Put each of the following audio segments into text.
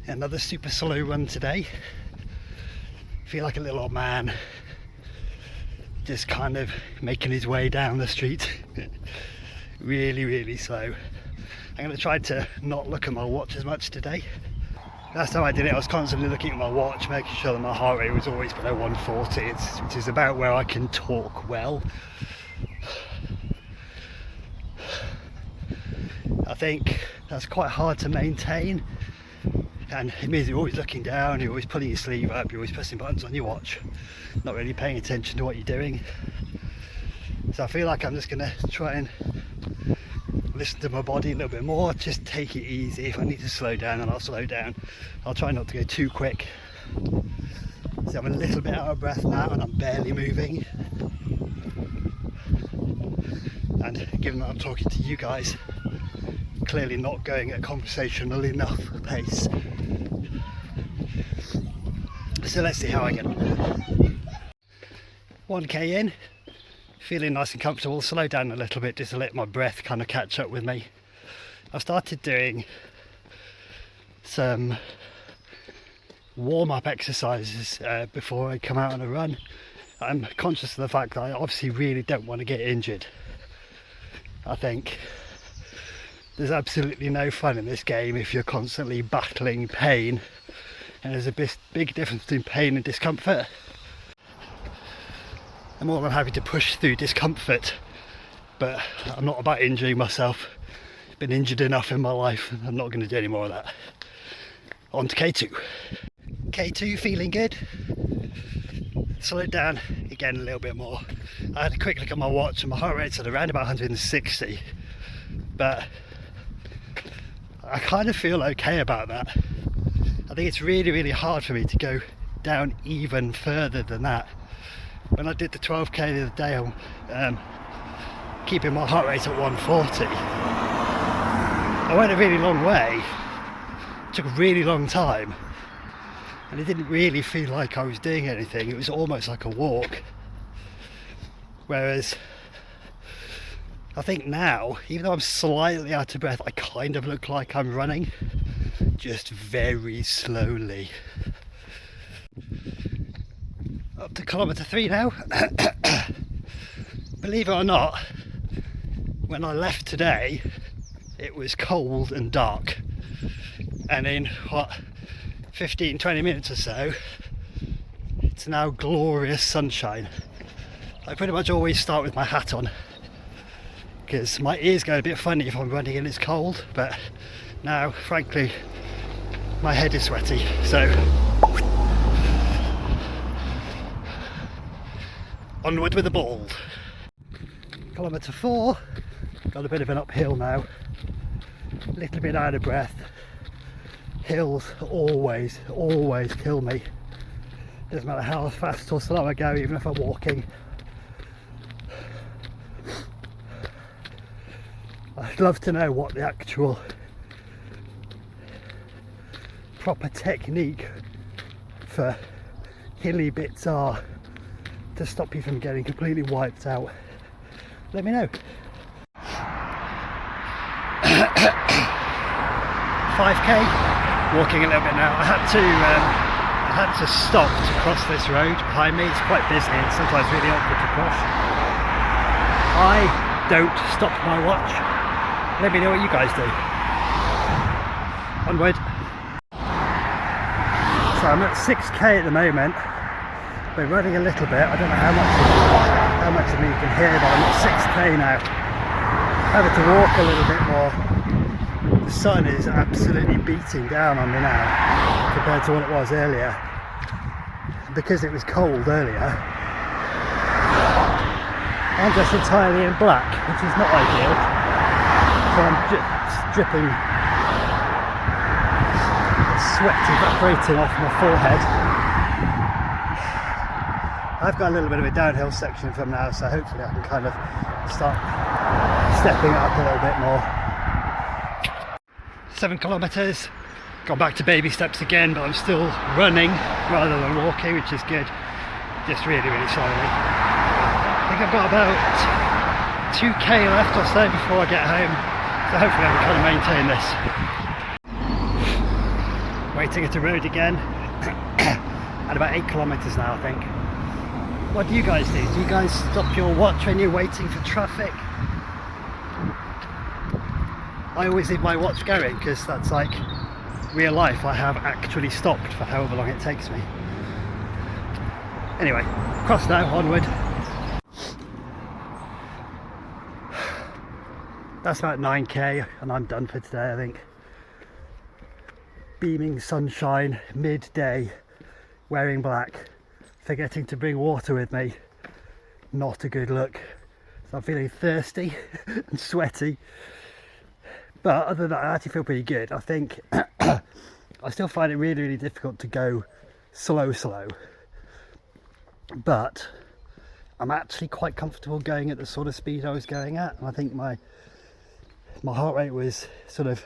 Another super slow run today. Feel like a little old man just kind of making his way down the street. really slow. I'm going to try to not look at my watch as much today. Last time I did it I was constantly looking at my watch, making sure that my heart rate was always below 140, which is about where I can talk well. I think that's quite hard to maintain, and it means you're always looking down, you're always pulling your sleeve up, you're always pressing buttons on your watch, not really paying attention to what you're doing. So I feel like I'm just going to try and listen to my body a little bit more, just take it easy. If I need to slow down, then I'll slow down. I'll try not to go too quick. So I'm a little bit out of breath now and I'm barely moving. And given that I'm talking to you guys, clearly not going at a conversational enough pace. So let's see how I get on. 1k in, feeling nice and comfortable. Slow down a little bit just to let my breath kind of catch up with me. I've started doing some warm-up exercises before I come out on a run. I'm conscious of the fact that I obviously really don't want to get injured. I think there's absolutely no fun in this game if you're constantly battling pain, and there's a big difference between pain and discomfort. I'm more than happy to push through discomfort, but I'm not about injuring myself. I've been injured enough in my life, I'm not going to do any more of that. On to K2. K2 feeling good. Slow it down again a little bit more. I had a quick look at my watch and my heart rate's at around about 160, but I kind of feel okay about that. I think it's really hard for me to go down even further than that. When I did the 12k the other day, I'm keeping my heart rate at 140. I went a really long way, it took a really long time, and it didn't really feel like I was doing anything. It was almost like a walk. Whereas I think now, even though I'm slightly out of breath, I kind of look like I'm running, just very slowly. Up to kilometre 3 now. Believe it or not, when I left today, it was cold and dark. And in 15-20 minutes or so, it's now glorious sunshine. I pretty much always start with my hat on, because my ears go a bit funny if I'm running and it's cold, but now frankly my head is sweaty, so onward with the ball. Kilometre 4, got a bit of an uphill now, a little bit out of breath. Hills always kill me, doesn't matter how fast or slow I go, even if I'm walking. I'd love to know what the actual proper technique for hilly bits are to stop you from getting completely wiped out. Let me know. 5k, walking a little bit now. I had to stop to cross this road behind me. It's quite busy and sometimes really awkward to cross. I don't stop my watch. Let me know what you guys do. Onward. So I'm at 6k at the moment. We're running a little bit. I don't know how much of me you can hear, but I'm at 6k now. Having to walk a little bit more. The sun is absolutely beating down on me now compared to what it was earlier. Because it was cold earlier, I'm just entirely in black, which is not ideal. So I'm just dripping sweat evaporating off my forehead. I've got a little bit of a downhill section from now, so hopefully I can kind of start stepping up a little bit more. 7 kilometres, gone back to baby steps again, but I'm still running rather than walking, which is good. Just really slowly. I think I've got about 2k left or so before I get home, so hopefully I can kind of maintain this. waiting at a road again. At about 8 kilometres now, I think. What do you guys do? Do you guys stop your watch when you're waiting for traffic? I always leave my watch going because that's like real life. I have actually stopped for however long it takes me. Anyway, cross now, onward. That's about 9k and I'm done for today, I think. Beaming sunshine, midday, wearing black, forgetting to bring water with me. Not a good look. So I'm feeling thirsty and sweaty. But other than that, I actually feel pretty good. I think I still find it really, really difficult to go slow. But I'm actually quite comfortable going at the sort of speed I was going at. And I think my heart rate was sort of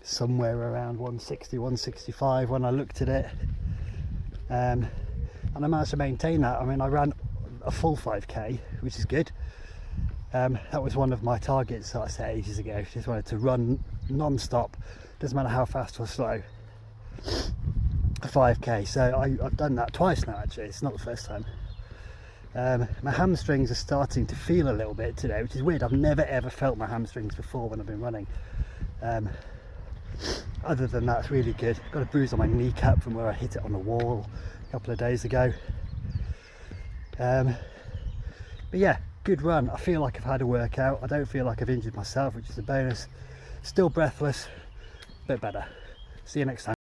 somewhere around 160, 165 when I looked at it. And I managed to maintain that. I mean, I ran a full 5k, which is good. That was one of my targets that I set ages ago. Just wanted to run non-stop, doesn't matter how fast or slow, a 5k. So I've done that twice now actually, it's not the first time. My hamstrings are starting to feel a little bit today, which is weird. I've never ever felt my hamstrings before when I've been running. Other than that, it's really good. Got a bruise on my kneecap from where I hit it on the wall a couple of days ago. But yeah, good run. I feel like I've had a workout. I don't feel like I've injured myself, which is a bonus. Still breathless, but better. See you next time.